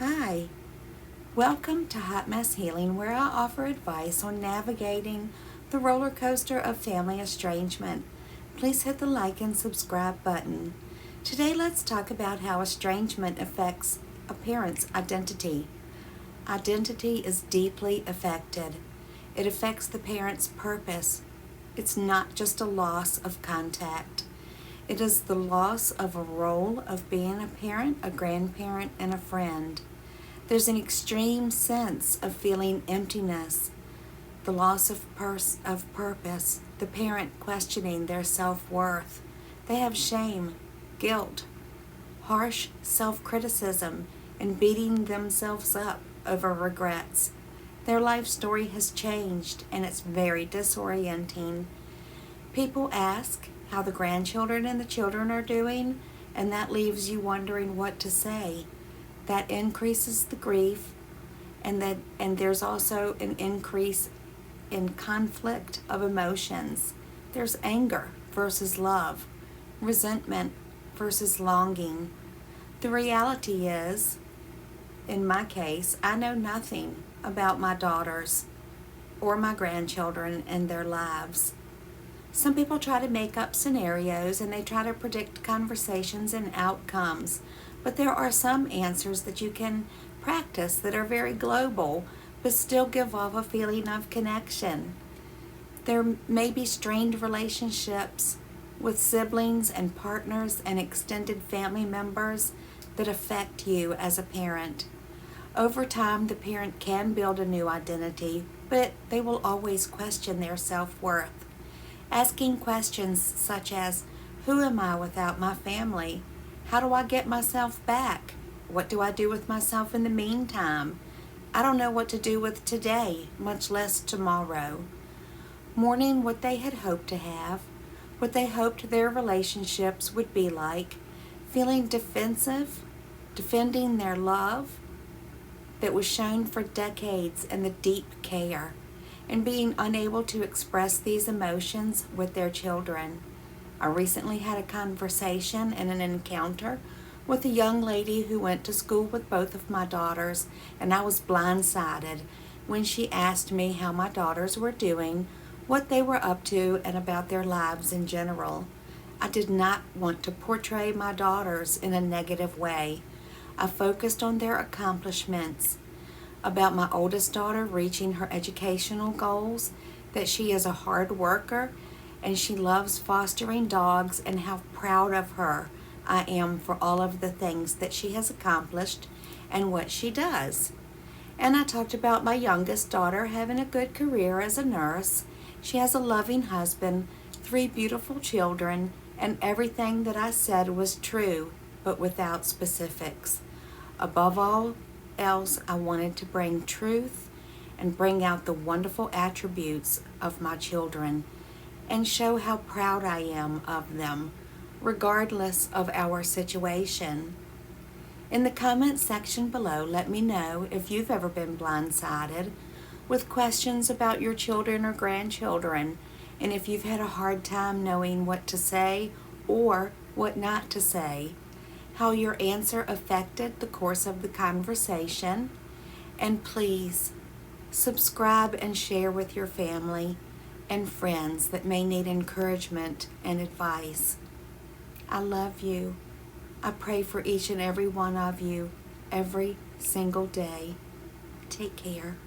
Hi, welcome to Hot Mess Healing, where I offer advice on navigating the roller coaster of family estrangement. Please hit the like and subscribe button. Today, let's talk about how estrangement affects a parent's identity. Identity is deeply affected. It affects the parent's purpose. It's not just a loss of contact. It is the loss of a role of being a parent, a grandparent, and a friend. There's an extreme sense of feeling emptiness, the loss of purpose, the parent questioning their self-worth. They have shame, guilt, harsh self-criticism, and beating themselves up over regrets. Their life story has changed, and it's very disorienting. People ask how the grandchildren and the children are doing, and that leaves you wondering what to say. That increases the grief, and there's also an increase in conflict of emotions. There's anger versus love, resentment versus longing. The reality is, in my case, I know nothing about my daughters or my grandchildren and their lives. Some people try to make up scenarios and they try to predict conversations and outcomes, but there are some answers that you can practice that are very global but still give off a feeling of connection. There may be strained relationships with siblings and partners and extended family members that affect you as a parent. Over time, the parent can build a new identity, but they will always question their self-worth. Asking questions such as, who am I without my family? How do I get myself back? What do I do with myself in the meantime? I don't know what to do with today, much less tomorrow. Mourning what they had hoped to have, what they hoped their relationships would be like, feeling defensive, defending their love that was shown for decades and the deep care, and being unable to express these emotions with their children. I recently had a conversation and an encounter with a young lady who went to school with both of my daughters, and I was blindsided when she asked me how my daughters were doing, what they were up to, and about their lives in general. I did not want to portray my daughters in a negative way. I focused on their accomplishments, about my oldest daughter reaching her educational goals, that she is a hard worker and she loves fostering dogs, and how proud of her I am for all of the things that she has accomplished and what she does. And I talked about my youngest daughter having a good career as a nurse. She has a loving husband, 3 beautiful children, and everything that I said was true, but without specifics. Above all else, I wanted to bring truth and bring out the wonderful attributes of my children and show how proud I am of them, regardless of our situation. In the comment section below, let me know if you've ever been blindsided with questions about your children or grandchildren, and if you've had a hard time knowing what to say or what not to say, how your answer affected the course of the conversation, and please subscribe and share with your family and friends that may need encouragement and advice. I love you. I pray for each and every one of you every single day. Take care.